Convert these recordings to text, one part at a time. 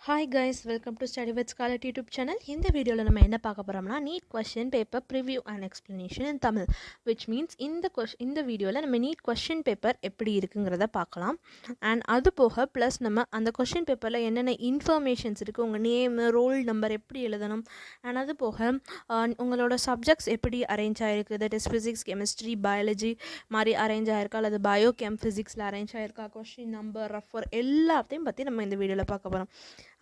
Hi guys, welcome to Study with Scarlett YouTube channel. இந்த வீடியோவில் நம்ம என்ன பார்க்க போகிறோம்னா NEET question paper preview and explanation in Tamil which means இந்த வீடியோவில் நம்ம நீட் கொஸ்டின் பேப்பர் எப்படி இருக்குங்கிறத பார்க்கலாம். அண்ட் அது போக ப்ளஸ் நம்ம அந்த கொஸ்டின் பேப்பரில் என்னென்ன இன்ஃபர்மேஷன்ஸ் இருக்குது, உங்கள் நேம் ரோல் நம்பர் எப்படி எழுதணும், அண்ட் அது போக உங்களோட சப்ஜெக்ட்ஸ் எப்படி அரேஞ்ச் ஆகிருக்கு, that is physics chemistry biology மாதிரி அரேஞ்ச் ஆகிருக்கா அல்லது பயோ கெம் ஃபிசிக்ஸில் அரேஞ்ச் ஆகிருக்கா, கொஸ்டின் நம்பர் ரஃபர் எல்லாத்தையும் பற்றி நம்ம இந்த வீடியோவில் பார்க்க போகிறோம்.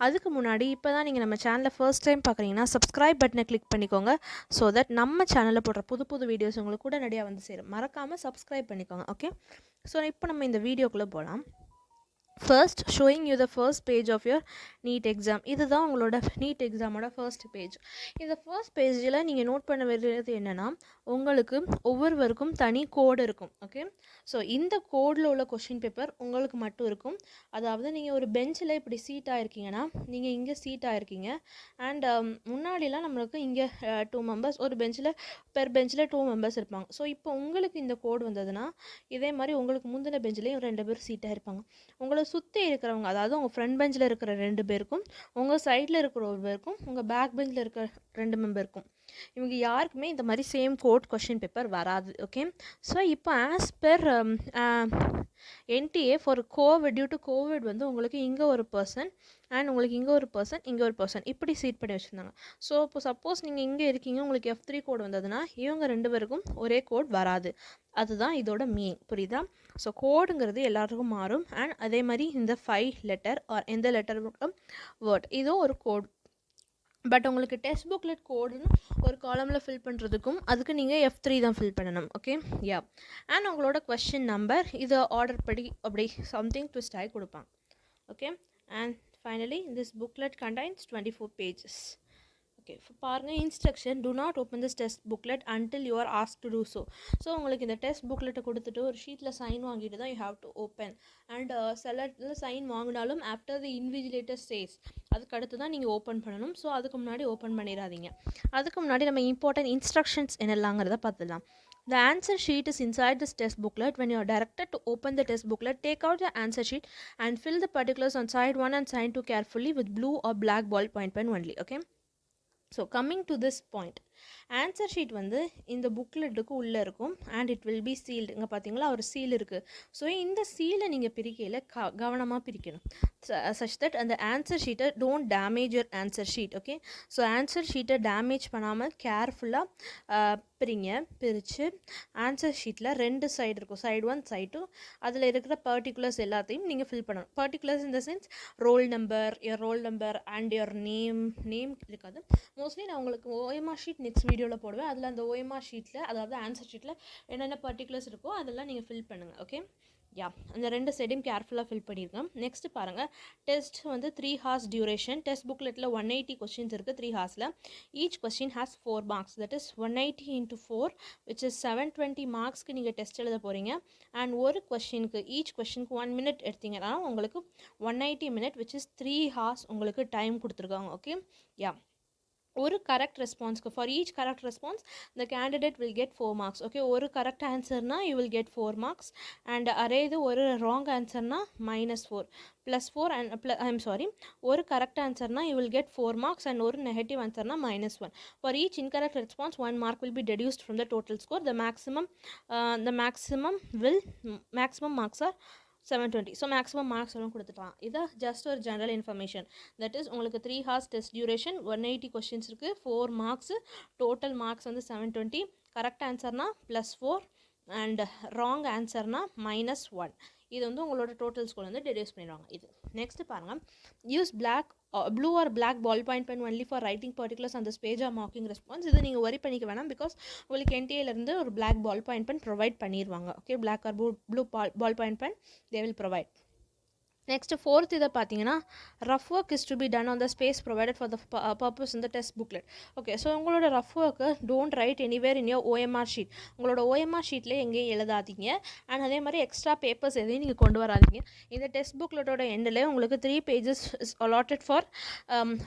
அதுக்கு முன்னாடி இப்போ தான் நீங்கள் நம்ம சேனலில் ஃபர்ஸ்ட் டைம் பார்க்குறீங்கன்னா சப்ஸ்கிரைப் பட்டனை கிளிக் பண்ணிக்கோங்க. ஸோ தட் நம்ம சேனலில் போடுற புது வீடியோஸ் உங்களுக்கு உடனடியாக வந்து சேரும். மறக்காமல் சப்ஸ்கிரைப் பண்ணிக்கோங்க. ஓகே, ஸோ இப்போ நம்ம இந்த வீடியோக்குள்ளே போகலாம். First, showing you the first page of your NEET exam. இதுதான் உங்களோட நீட் எக்ஸாமோட ஃபர்ஸ்ட் பேஜ். இந்த ஃபர்ஸ்ட் பேஜில் நீங்கள் நோட் பண்ண வேண்டியது என்னென்னா, உங்களுக்கு ஒவ்வொருவருக்கும் தனி கோடு இருக்கும். ஓகே, ஸோ இந்த கோடில் உள்ள கொஷின் பேப்பர் உங்களுக்கு மட்டும் இருக்கும். அதாவது நீங்கள் ஒரு பெஞ்சில் இப்படி சீட் ஆகிருக்கீங்கன்னா, நீங்கள் இங்கே சீட் ஆகிருக்கீங்க. அண்ட் முன்னாடிலாம் நம்மளுக்கு இங்கே 2 மெம்பர்ஸ், ஒரு பெஞ்சில் பெர் பெஞ்சில் 2 மெம்பர்ஸ் இருப்பாங்க. ஸோ இப்போ உங்களுக்கு இந்த கோடு வந்ததுன்னா, இதே மாதிரி உங்களுக்கு முந்தின பெஞ்சிலையும் 2 பேர் சீட்டாக இருப்பாங்க. உங்களை சுற்றி இருக்கிறவங்க, அதாவது உங்கள் ஃப்ரண்ட் பெஞ்சில் இருக்கிற 2 பேருக்கும், உங்கள் சைடில் இருக்கிற ஒரு பேருக்கும், உங்கள் பேக் பெஞ்சில் இருக்கிற 2 மெம்பருக்கும், இவங்க யாருக்குமே இந்த மாதிரி சேம் கோட் கொஷின் பேப்பர் வராது. ஓகே, ஸோ இப்போ as per NTA for COVID, due to COVID வந்து உங்களுக்கு இங்கே ஒரு பர்சன் அண்ட் உங்களுக்கு இங்கே ஒரு பர்சன், இங்கே ஒரு பர்சன் இப்படி சீட் பண்ணி வச்சுருந்தாங்க. ஸோ இப்போ சப்போஸ் நீங்கள் இங்கே இருக்கீங்க, உங்களுக்கு F3 கோட் வந்ததுன்னா இவங்க 2 பேருக்கும் ஒரே கோட் வராது. அதுதான் இதோட மீனிங், புரியுதா? ஸோ கோடுங்கிறது எல்லாத்துக்கும் மாறும். அண்ட் அதே மாதிரி இந்த 5 லெட்டர் ஆர் எந்த லெட்டர் வேர்ட் இதுவும் ஒரு கோட். பட் உங்களுக்கு டெக்ஸ்ட் புக்லெட் கோடுன்னு ஒரு காலமில் ஃபில் பண்ணுறதுக்கும் அதுக்கு நீங்கள் F3 தான் ஃபில் பண்ணணும். Okay, yeah. அண்ட் உங்களோட கொஸ்டின் நம்பர் இதை ஆர்டர் படி அப்படி சம்திங் ட்விஸ்ட் ஆகி கொடுப்பாங்க. Okay, and finally this booklet contains 24 pages. Okay, இப்போ பாருங்கள் instruction, do not open this test booklet until you are asked to do so. So உங்களுக்கு இந்த டெஸ்ட் புக்லெட்டை கொடுத்துட்டு ஒரு ஷீட்டில் சைன் வாங்கிட்டு தான் you have to open. And சில சைன் வாங்கினாலும் ஆஃப்டர் தி இன்விஜிலேட்டர் ஸ்டேஸ், அதுக்கு அடுத்து தான் நீங்கள் ஓப்பன் பண்ணணும். ஸோ அதுக்கு முன்னாடி ஓப்பன் பண்ணிடாதீங்க. அதுக்கு முன்னாடி நம்ம இம்பார்ட்டன்ட் இன்ஸ்ட்ரக்ஷன்ஸ் என்னெல்லாங்கிறத பார்த்துக்கலாம். The answer sheet is inside this test booklet. When you are directed to open the test booklet, take out the answer sheet and fill the particulars on side 1 and side 2 carefully with blue or black ballpoint pen only. Okay, so coming to this point, answer sheet வந்து இந்த புக்லெட்டுக்கு உள்ளே இருக்கும் and it will B sealed. இங்கே பார்த்தீங்களா ஒரு seal இருக்குது. So இந்த சீலை நீங்கள் பிரிக்கையில் கவனமாக பிரிக்கணும். சச் தட் அந்த ஆன்சர் ஷீட்டை don't damage your answer sheet. Okay, so answer ஷீட்டை டேமேஜ் பண்ணாமல் கேர்ஃபுல்லாக பிரித்து ஆன்சர் ஷீட்டில் 2 சைடு இருக்கும், சைடு 1 சைடு 2. அதில் இருக்கிற பர்டிகுலர்ஸ் எல்லாத்தையும் நீங்கள் ஃபில் பண்ணணும். Particulars in the sense roll number and your name இருக்காது. மோஸ்ட்லி நான் உங்களுக்கு OMR ஷீட் நெக்ஸ்ட் வீடியோவில் போடுவேன். அதில் அந்த OMR ஷீட்டில், அதாவது ஆன்சர் ஷீட்டில் என்னென்ன பர்டிகுலர்ஸ் இருக்கோ அதெல்லாம் நீங்கள் ஃபில் பண்ணுங்கள். ஓகே, யா, அந்த 2 சைடையும் கேர்ஃபுல்லாக ஃபில் பண்ணியிருக்கேன். நெக்ஸ்ட் பாருங்கள், டெஸ்ட் வந்து 3 hours டியூரேஷன். டெஸ்ட் புக்லெட்டில் 180 கொஸ்டின்ஸ் இருக்குது 3 hoursல. Each question has 4 marks, that is 180 into 4 which is 720 marksக்கு நீங்கள் டெஸ்ட் எழுத போகிறீங்க. அண்ட் ஒரு கொஸ்டினுக்கு ஈச் கொஸ்டினுக்கு 1 minute எடுத்தீங்கன்னா உங்களுக்கு 180 minutes which is 3 hours உங்களுக்கு டைம் கொடுத்துருக்காங்க. Okay, yeah. ஒரு கரெக்ட் ரெஸ்பான்ஸ்க்கு, for each correct response the candidate will get 4 marks. Okay, ஒரு கரெக்ட் ஆன்சர்னா you will get 4 marks. And அரே இது ஒரு ராங் ஆன்சர்னா -4 +4 அண்ட் ஐம் சாரி, ஒரு கரெக்ட் ஆன்சர்னா you will get 4 marks and ஒரு நெகட்டிவ் ஆன்சர்னா -1. For each incorrect response 1 mark will be deduced from the total score. The maximum marks are 720. So maximum marks எல்லாம் கொடுத்துட்டான். இதை ஜஸ்ட் ஒரு general information. That is உங்களுக்கு 3 hours test duration, 180 questions இருக்குது, 4 marks, total marks வந்து 720. Correct ஆன்சர்னா +4 and wrong ஆன்சர்னா -1. இது வந்து உங்களோட டோட்டல் ஸ்கோர் வந்து டிடியூஸ் பண்ணிடுவாங்க. இது நெக்ஸ்ட் பாருங்கள், use blue or black ball point pen only for writing particulars அந்த பேஜ் ஆர் மார்க்கிங் ரெஸ்பான்ஸ். இது நீங்கள் வரி பண்ணிக்க வேணாம், பிகாஸ் உங்களுக்கு என்டிஏலேருந்து ஒரு black ball point pen provide பண்ணிடுவாங்க. Okay, black or blue ball point pen they will provide. Next fourth இதை பார்த்தீங்கன்னா, rough work is to be done on the space provided for the purpose இந்த test booklet. Okay, so உங்களோட rough work don't write anywhere in your OMR sheet. உங்களோட OMR ஷீட்லேயே எங்கேயும் எழுதாதீங்க. And அதே மாதிரி extra papers எதையும் நீங்கள் கொண்டு வராதிங்க. இந்த டெஸ்ட் புக்லெட்டோட எண்டில் உங்களுக்கு 3 pages is allotted for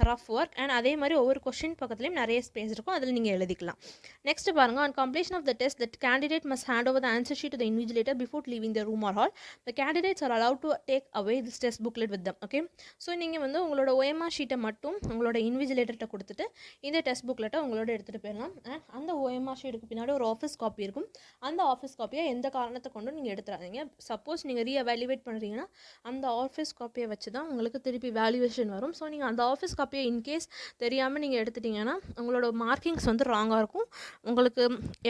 rough work. And அதே மாதிரி ஒவ்வொரு கொஸ்டின் பக்கத்துலேயும் நிறைய ஸ்பேஸ் இருக்கும், அதில் நீங்கள் எழுதிக்கலாம். நெக்ஸ்ட் பாருங்கள், on completion of the test that candidate must hand over the answer sheet to the invigilator before leaving the room or hall. The candidates are allowed to take away this test booklet with them. Okay, so நீங்கள் வந்து உங்களோட OMR ஷீட்டை மட்டும் உங்களோட இன்விஜிலேட்டர்கிட்ட கொடுத்துட்டு இந்த test புக்லெட்டை உங்களோட எடுத்துகிட்டு போயிடலாம். அண்ட் அந்த OMR ஷீட்டுக்கு பின்னாடி ஒரு ஆஃபீஸ் காப்பி இருக்கும். அந்த ஆஃபீஸ் காப்பியை எந்த காரணத்தை கொண்டும் நீங்கள் எடுத்துடாதீங்க. சப்போஸ் நீங்கள் ரீஎவாலுவேட் பண்ணுறீங்கன்னா அந்த ஆஃபீஸ் காப்பியை வச்சு தான் உங்களுக்கு திருப்பி வேல்யூவேஷன் வரும். ஸோ நீங்கள் அந்த ஆஃபீஸ் காப்பியை இன்கேஸ் தெரியாமல் நீங்கள் எடுத்துட்டிங்கன்னா உங்களோட மார்க்கிங்ஸ் வந்து ராங்காக இருக்கும். உங்களுக்கு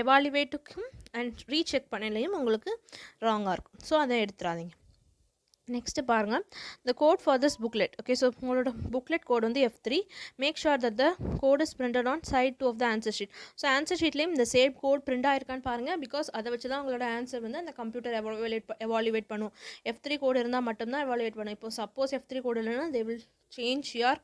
எவாலுவேட்டுக்கும் அண்ட் ரீசெக் பண்ணலையும் உங்களுக்கு ராங்காக இருக்கும். ஸோ அதை எடுத்துடாதீங்க. நெக்ஸ்ட்டு பாருங்கள், the code for this booklet. Okay, so உங்களோட புக்லெட் கோட் வந்து F3. Make sure that the code is printed on side 2 of the answer sheet. So answer ஷீட்லேயும் இந்த சேம் கோட் பிரிண்ட் ஆயிருக்கான்னு பாருங்கள். பிகாஸ் அதை வச்சு தான் உங்களோட ஆன்சர் வந்து அந்த கம்ப்யூட்டர் எவாலுவேட் பண்ணும். F3 கோட் இருந்தால் மட்டும்தான் எவாலுவேட் பண்ணும். இப்போ சப்போஸ் F3 கோட் இல்லைன்னா they will சேஞ்ச் யுவர்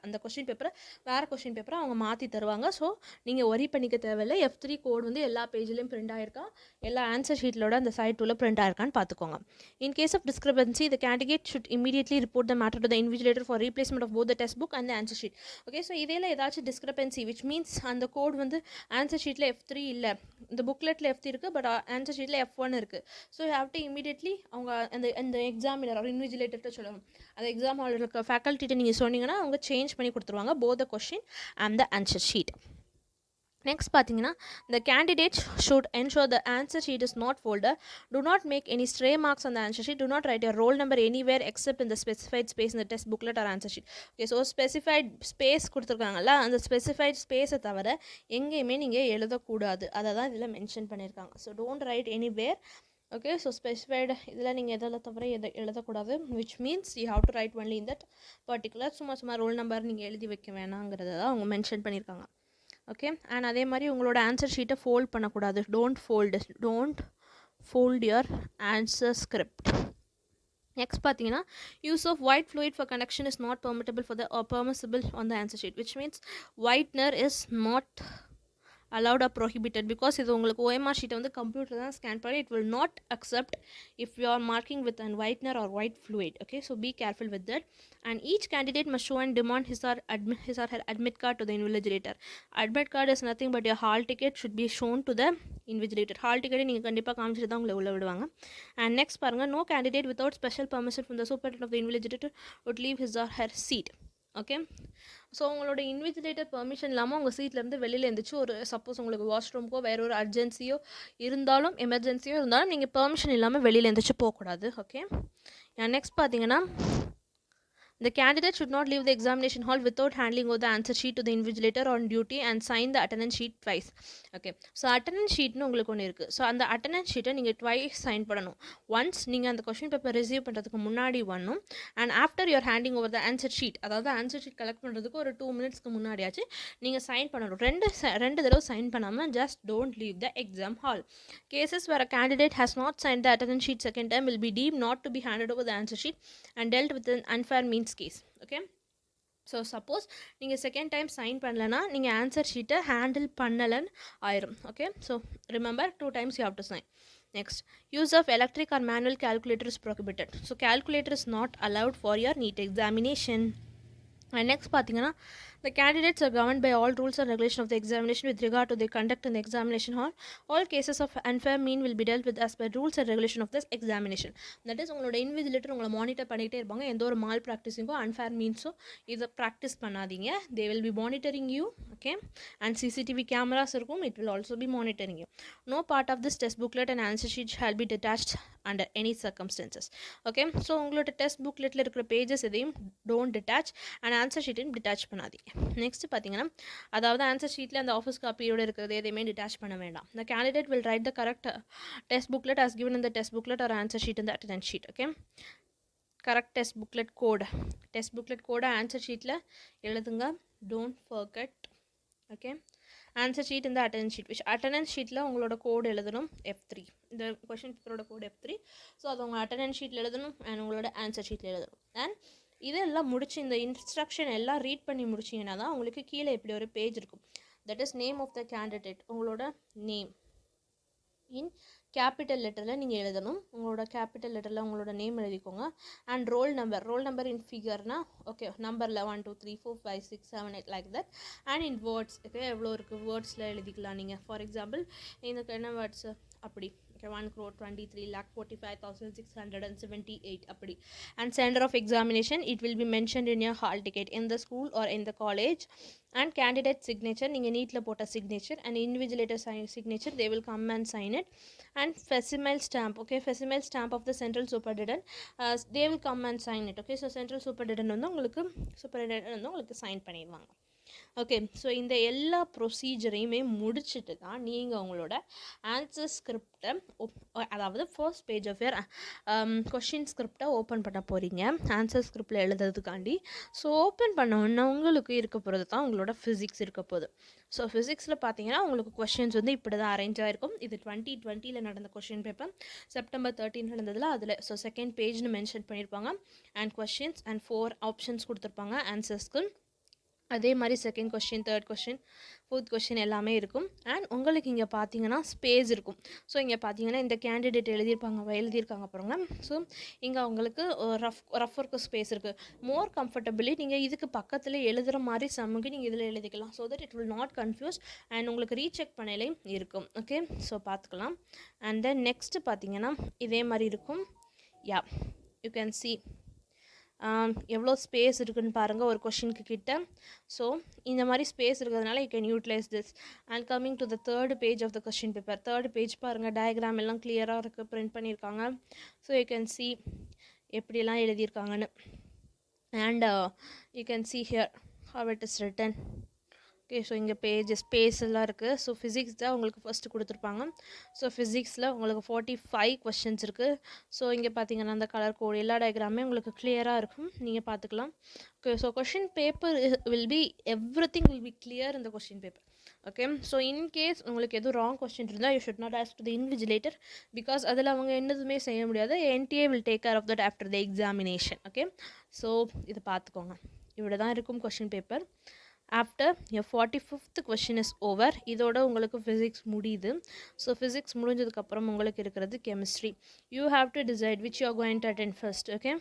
அந்த கொஸ்டின் பேப்பரை வேறு கொஸ்டின் பேப்பரை அவங்க மாற்றி தருவாங்க. ஸோ நீங்கள் ஒரி பண்ணிக்க தேவையில்லை. F3 கோட் வந்து எல்லா பேஜ்லேயும் பிரிண்ட் ஆயிருக்கா, எல்லா ஆன்சர் ஷீட்லோட அந்த சைட் 2ல பிரிண்ட் ஆயிருக்கான்னு பார்த்துக்கோங்க. In case of discrepancy the candidate should immediately report the matter to the invigilator for replacement of both the test book and the answer sheet. Okay, so இதில் ஏதாச்சும் discrepancy which means அந்த code வந்து answer ஷீட்டில் F3 இல்லை, இந்த புக்லெட்டில் F3 இருக்குது, but answer ஷீட்டில் F1 இருக்குது. So you have to immediately அவங்க அந்த எக்ஸாமினர் ஒரு இன்விஜிலேட்டர்கிட்ட சொல்லணும். அந்த எக்ஸாம் ஹாலில் இருக்க ஃபேக்கல்ட்டிகிட்ட நீங்கள் சொன்னீங்கன்னா அவங்க சேஞ்ச் பண்ணி கொடுத்துருவாங்க both the question and the answer sheet. Next பார்த்தீங்கன்னா, the candidate should ensure the answer sheet is not folded. Do not make any stray marks on the answer sheet. Do not write your roll number anywhere except in the specified space in the test booklet or answer sheet. Okay, so specified space கொடுத்துருக்காங்கல்ல, அந்த specified space தவிர எங்கேயுமே நீங்கள் எழுதக்கூடாது. அதை தான் இதில் mention பண்ணியிருக்காங்க. So don't write anywhere. Okay, so specified இதில் நீங்கள் எதில் தவிர எழுதக்கூடாது. Which means you have to right only in that particular. சும்மா ரோல் நம்பர் நீங்கள் எழுதி வைக்க வேணாங்கிறத தான் அவங்க மென்ஷன் பண்ணியிருக்காங்க. ஓகே, அண்ட் அதே மாதிரி உங்களோட ஆன்சர் ஷீட்டை ஃபோல்ட் பண்ணக்கூடாது. Don't fold your answer script. Next பார்த்தீங்கன்னா, use of white fluid for connection is not permissible on the answer sheet, which means whitener is not allowed or prohibited, because இது உங்களுக்கு OMR ஷீட்டை வந்து computer தான் scan பண்ணி it will not accept if you are marking with an whitener or white fluid. Okay, so be careful with that. And each candidate must show and demand his or her admit card to the invigilator. Admit card is nothing but your hall ticket should be shown to the invigilator. hall ticket நீங்கள் கண்டிப்பாக காமிச்சிட்டு தான் உங்களை உள்ள விடுவாங்க. And next பாருங்கள், no candidate without special permission from the superintendent of the invigilator would leave his or her seat. Okay, so உங்களோட invigilator permission இல்லாமல் உங்கள் சீட்லேருந்து வெளியில் இருந்துச்சு ஒரு சப்போஸ் உங்களுக்கு வாஷ்ரூம்க்கோ வேறு ஒரு அர்ஜென்சியோ இருந்தாலும் எமர்ஜென்சியோ இருந்தாலும் நீங்கள் பெர்மிஷன் இல்லாமல் வெளியில் இருந்துச்சு போகக்கூடாது. ஓகே, நெக்ஸ்ட் பார்த்தீங்கன்னா, the candidate should not leave the examination hall without handing over the answer sheet to the invigilator on duty and sign the attendance sheet twice. Okay, so attendance sheetனு உங்களுக்கு ஒன்று இருக்குது. So அந்த attendance sheetை நீங்கள் twice sign பண்ணணும். Once நீங்கள் அந்த question paper receive பண்ணுறதுக்கு முன்னாடி வரணும், and after you're handing over the answer sheet, அதாவது ஆன்சர் ஷீட் கலெக்ட் பண்ணுறதுக்கு ஒரு 2 மினிட்ஸ்க்கு முன்னாடியாச்சு நீங்கள் சைன் பண்ணணும். ரெண்டு தடவை சைன் பண்ணாமல் just don't leave the exam hall. Cases where a candidate has not signed the attendance sheet second time will be deemed not to be handed over the answer sheet and dealt with an unfair means case. Okay, so suppose நீங்கள் second time sign பண்ணலைன்னா நீங்கள் answer ஷீட்டை handle பண்ணலன்னு ஆயிரும். Okay, so remember 2 times you have to sign. Next, use of electric or manual calculator is prohibited. So calculator is not allowed for your NEET examination. And next பார்த்தீங்கன்னா, the candidates are governed by all rules and regulations of the examination with regard to their conduct in the examination hall. All cases of unfair mean will be dealt with as per rules and regulations of this examination. That is, உங்களோட invigilator உங்களை monitor பண்ணிகிட்டே இருப்பாங்க. எந்த ஒரு mall ப்ராக்டிஸிங்கோ unfair மீன்ஸோ இதை practice பண்ணாதீங்க. they will be monitoring you. Okay, and CCTV cameras இருக்கும். it will also be monitoring you. No part of this test booklet and answer sheet shall be detached under any circumstances. Okay, so உங்களோட test புக்லெட்டில் இருக்கிற pages எதையும் don't detach and answer ஷீட்டையும் detach பண்ணாதீங்க. Next பார்த்தீங்கன்னா, அதாவது answer ஷீட்டில் அந்த ஆஃபீஸ் காப்பியோடு இருக்கிறது எதையுமே டிட்டாச் பண்ண வேண்டாம். the candidate will write the correct test booklet as given in the test booklet or answer sheet in the attendance sheet. Okay, correct test booklet code answer ஷீட்டில் எழுதுங்க. don't forget. Okay, answer sheet இந்த attendance sheet, attendance ஷீட்டில் உங்களோட கோடு எழுதணும் F3, இந்த question பேப்பரோட கோடு F3. So அது உங்கள் அட்டெண்டன்ஸ் ஷீட்டில் எழுதணும் அண்ட் உங்களோட ஆன்சர் ஷீட்டில் எழுதணும். அண்ட் இதெல்லாம் முடிச்சு இந்த இன்ஸ்ட்ரக்ஷன் எல்லாம் ரீட் பண்ணி முடிச்சிங்கன்னா தான் உங்களுக்கு கீழே இப்படி ஒரு பேஜ் இருக்கும். That is name of the candidate, உங்களோட நேம் இன் கேபிட்டல் லெட்டரில் நீங்கள் எழுதணும். உங்களோட கேபிட்டல் லெட்டரில் உங்களோட நேம் எழுதிக்கோங்க. அண்ட் ரோல் நம்பர் இன் ஃபிகர்னா ஓகே, நம்பரில் 1 2 3 4 5 6 7 8 like that. And in words, okay, எவ்வளோ இருக்குது வேர்ட்ஸில் எழுதிக்கலாம் நீங்கள். ஃபார் எக்ஸாம்பிள் இதுக்கு என்ன வேர்ட்ஸு அப்படி. Okay, 1,23,45,678 appadi. And center of examination, it will be mentioned in your hall ticket in the school or in the college. And candidate signature, நீங்கள் நீட்டில் போட்ட signature and invigilator signature, they will come and sign it. And facsimile stamp, okay, facsimile stamp of the central superintendent, they will come and sign it. Okay, so central superintendent வந்து உங்களுக்கு sign பண்ணிடுவாங்க. Okay, so இந்த எல்லா ப்ரொசீஜரையுமே முடிச்சுட்டு தான் நீங்கள் உங்களோட answer ஸ்கிரிப்டை அதாவது first page of your question ஸ்கிரிப்டை ஓப்பன் பண்ண போகிறீங்க ஆன்சர் ஸ்கிரிப்டில் எழுதுறதுக்காண்டி. ஸோ ஓப்பன் பண்ணோன்னா உங்களுக்கு இருக்க போகிறது தான் உங்களோட ஃபிசிக்ஸ் இருக்க போகுது. ஸோ ஃபிசிக்ஸில் பார்த்தீங்கன்னா உங்களுக்கு கொஷின்ஸ் வந்து இப்படி தான் அரேஞ்ச் ஆகிருக்கும். இது 2020 நடந்த கொஷின் பேப்பர், செப்டம்பர் 13 நடந்ததில் அதில். ஸோ செகண்ட் பேஜ்னு மென்ஷன் பண்ணியிருப்பாங்க அண்ட் கொஷின்ஸ் அண்ட் 4 ஆப்ஷன்ஸ் கொடுத்துருப்பாங்க ஆன்சர்ஸ்க்கு. அதே மாதிரி second question, third question, fourth question எல்லாமே இருக்கும். அண்ட் உங்களுக்கு இங்கே பார்த்தீங்கன்னா ஸ்பேஸ் இருக்கும். ஸோ இங்கே பார்த்தீங்கன்னா இந்த கேண்டிடேட் எழுதியிருக்காங்க பாருங்க. ஸோ இங்கே உங்களுக்கு ரஃப் ஒர்க்கு ஸ்பேஸ் இருக்குது. மோர் கம்ஃபர்டபிளி நீங்கள் இதுக்கு பக்கத்தில் எழுதுகிற மாதிரி சம்முக்கு நீங்கள் இதில் எழுதிக்கலாம். So that it will not confuse and உங்களுக்கு ரீசெக் பண்ணலே இருக்கும். ஓகே, ஸோ பார்த்துக்கலாம். அண்ட் தென் நெக்ஸ்ட்டு பார்த்தீங்கன்னா இதே மாதிரி இருக்கும். யா, யூ கேன் சி எவ்வளோ ஸ்பேஸ் இருக்குதுன்னு பாருங்கள் ஒரு கொஷினுக்கு கிட்ட. ஸோ இந்த மாதிரி ஸ்பேஸ் இருக்கிறதுனால you can utilize this. And coming to the third page of the question paper. Third page பாருங்கள், டயக்ராம் எல்லாம் கிளியராக இருக்குது, பிரிண்ட் பண்ணியிருக்காங்க. ஸோ யூ கேன் சி எப்படிலாம் எழுதியிருக்காங்கன்னு. And you can see here how it is written. Okay, so இங்கே space எல்லாம் இருக்குது. ஸோ ஃபிசிக்ஸ் தான் உங்களுக்கு ஃபஸ்ட்டு கொடுத்துருப்பாங்க. ஸோ ஃபிசிக்ஸில் உங்களுக்கு 45 கொஷின்ஸ் இருக்குது. ஸோ இங்கே பார்த்தீங்கன்னா அந்த கலர் கோடு எல்லா டயக்ராமே உங்களுக்கு கிளியராக இருக்கும், நீங்கள் பார்த்துக்கலாம். Okay, so question paper everything will be clear இந்த question paper. Okay, so in case உங்களுக்கு எதுவும் ராங் கொஸ்டின் இருந்தால் you should not ask to the invigilator, because அதில் அவங்க என்னதுமே செய்ய முடியாது. NTA will take care of that after the examination. Okay, so இதை பார்த்துக்கோங்க. இவ்வளோ தான் இருக்கும் question paper. After your 45th question is over, இதோட உங்களுக்கு ஃபிசிக்ஸ் முடியுது. ஸோ ஃபிசிக்ஸ் முடிஞ்சதுக்கப்புறம் உங்களுக்கு இருக்கிறது chemistry. You have to decide which you are going to attend first. Okay,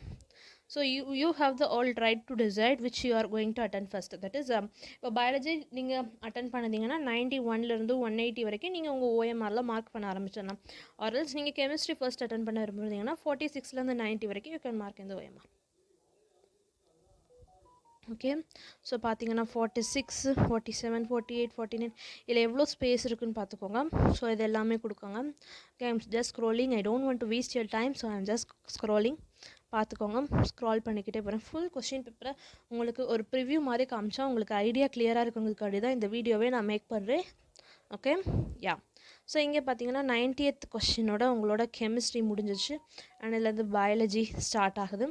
so you have the all right to decide which you are going to attend first. that is இப்போ biology நீங்கள் attend பண்ணதீங்கன்னா 91லேருந்து 180 வரைக்கும் நீங்கள் உங்கள் OMRல mark பண்ண ஆரம்பிச்சிடலாம். ஆர்எல்ஸ் நீங்கள் chemistry first attend பண்ண விரும்புறீங்கன்னா 46லேருந்து 90 வரைக்கும் யூ கேன் மார்க் இந்த OMR. ஓகே, ஸோ பார்த்தீங்கன்னா 46, 47, 48, 49 இதில் எவ்வளோ ஸ்பேஸ் இருக்குதுன்னு பார்த்துக்கோங்க. ஸோ இது எல்லாமே கொடுக்காங்க. Okay, I'm just scrolling. I don't want to waste your time, so I'm just scrolling. பார்த்துக்கோங்க, ஸ்க்ரால் பண்ணிக்கிட்டே போகிறேன். ஃபுல் கொஷின் பேப்பரை உங்களுக்கு ஒரு ப்ரிவ்யூ மாதிரி காமிச்சா உங்களுக்கு ஐடியா கிளியராக இருக்குங்கிறதுக்காண்டி தான் இந்த வீடியோவே நான் மேக் பண்ணுறேன். ஓகே, யா. ஸோ இங்கே பார்த்தீங்கன்னா 90th கொஷினோட உங்களோட கெமிஸ்ட்ரி முடிஞ்சிச்சு. அண்ட் இதுலேருந்து பயாலஜி ஸ்டார்ட் ஆகுது.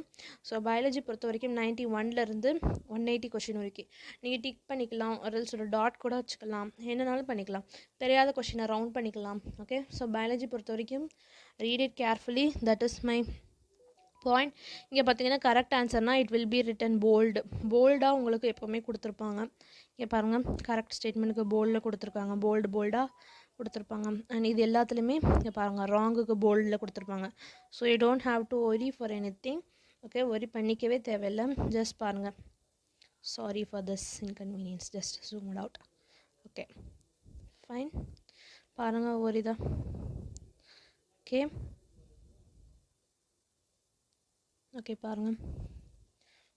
ஸோ பயாலஜி பொறுத்த வரைக்கும் 91லேருந்து 180 கொஷின் வரைக்கும் நீங்கள் டிக் பண்ணிக்கலாம், ஒரு ஒரு டாட் கூட வச்சுக்கலாம், என்னன்னாலும் பண்ணிக்கலாம். தெரியாத கொஷினை ரவுண்ட் பண்ணிக்கலாம். ஓகே, ஸோ பயாலஜி பொறுத்த வரைக்கும் read it carefully, that is my point. இங்கே பார்த்தீங்கன்னா கரெக்ட் ஆன்சர்னால் இட் வில் பி ரிட்டன் போல்டாக உங்களுக்கு எப்போவுமே கொடுத்துருப்பாங்க. இங்கே பாருங்கள், கரெக்ட் ஸ்டேட்மெண்ட்டுக்கு போல்டில் கொடுத்துருக்காங்க, போல்டாக கொடுத்துருப்பாங்க. அண்ட் இது எல்லாத்துலேயுமே இங்கே பாருங்கள் ராங்குக்கு போல்டில் கொடுத்துருப்பாங்க. So you don't have to worry for anything. Okay, worry பண்ணிக்கவே தேவையில்லை. ஜஸ்ட் பாருங்கள். Sorry for this inconvenience, just zoomed out. Okay, fine. பாருங்கள் ஒரி தான். ஓகே, ஓகே பாருங்கள்.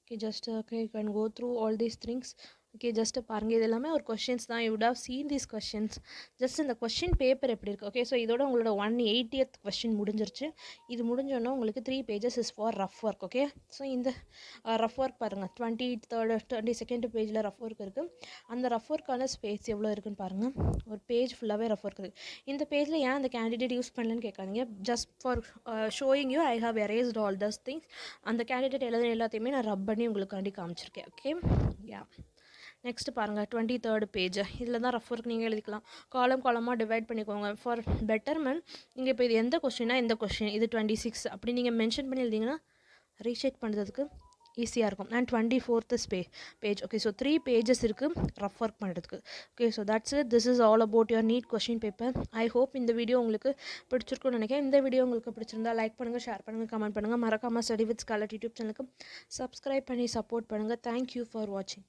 Okay, just okay you can go through all these things. Okay, just பாருங்கள், இது எல்லாமே ஒரு கொஷின்ஸ் தான். You would have seen these questions. Just இந்த question paper எப்படி இருக்குது. ஓகே, ஸோ இதோட உங்களோட 180th கொஷின் முடிஞ்சிருச்சு. இது முடிஞ்சோன்னா உங்களுக்கு 3 pages is for rough work. Okay, so இந்த ரஃப் ஒர்க் பாருங்கள், 22nd பேஜில் ரஃப் ஒர்க் இருக்குது. அந்த ரஃப் ஒர்க்கான ஸ்பேஸ் எவ்வளோ இருக்குதுன்னு பாருங்கள். ஒரு பேஜ் ஃபுல்லாகவே ரஃப் ஒர்க் இருக்குது. இந்த பேஜில் ஏன் அந்த கேண்டிடேட் யூஸ் பண்ணலன்னு கேட்காதீங்க. Just for showing you I have erased all these things. அந்த கேண்டிடேட் எல்லாத்தையுமே நான் ரப் பண்ணி உங்களுக்காண்டி காமிச்சிருக்கேன். ஓகே, யா. நெக்ஸ்ட்டு பாருங்கள் 23rd பேஜ். இதில் தான் ரஃப் ஒர்க் நீங்கள் எழுதிக்கலாம். காலமாக டிவைட் பண்ணிக்கோங்க ஃபார் பெட்டர்மெண்ட். நீங்கள் இப்போ இது எந்த கொஸ்டினா இந்த கொஸ்டின் இது 26 அப்படி நீங்கள் மென்ஷன் பண்ணி எழுதிங்கன்னா ரீசெக் பண்ணுறதுக்கு ஈஸியாக இருக்கும். And 24th page. Okay, so 3 pages இருக்குது ரஃப் ஒர்க் பண்ணுறதுக்கு. Okay, so that's it. This is all about your NEET question paper. I hope இந்த வீடியோ உங்களுக்கு பிடிச்சிருக்குன்னு நினைக்கிறேன். இந்த வீடியோ உங்களுக்கு பிடிச்சிருந்தா லைக் பண்ணுங்கள், ஷேர் பண்ணுங்கள், கமெண்ட் பண்ணுங்கள். மறக்காமல் ஸ்டடி வித் ஸ்காலர் யூடியூப் சேனலுக்கு சப்ஸ்கிரைப் பண்ணி சப்போர்ட் பண்ணுங்கள். தேங்க்யூ ஃபார் வாட்சிங்.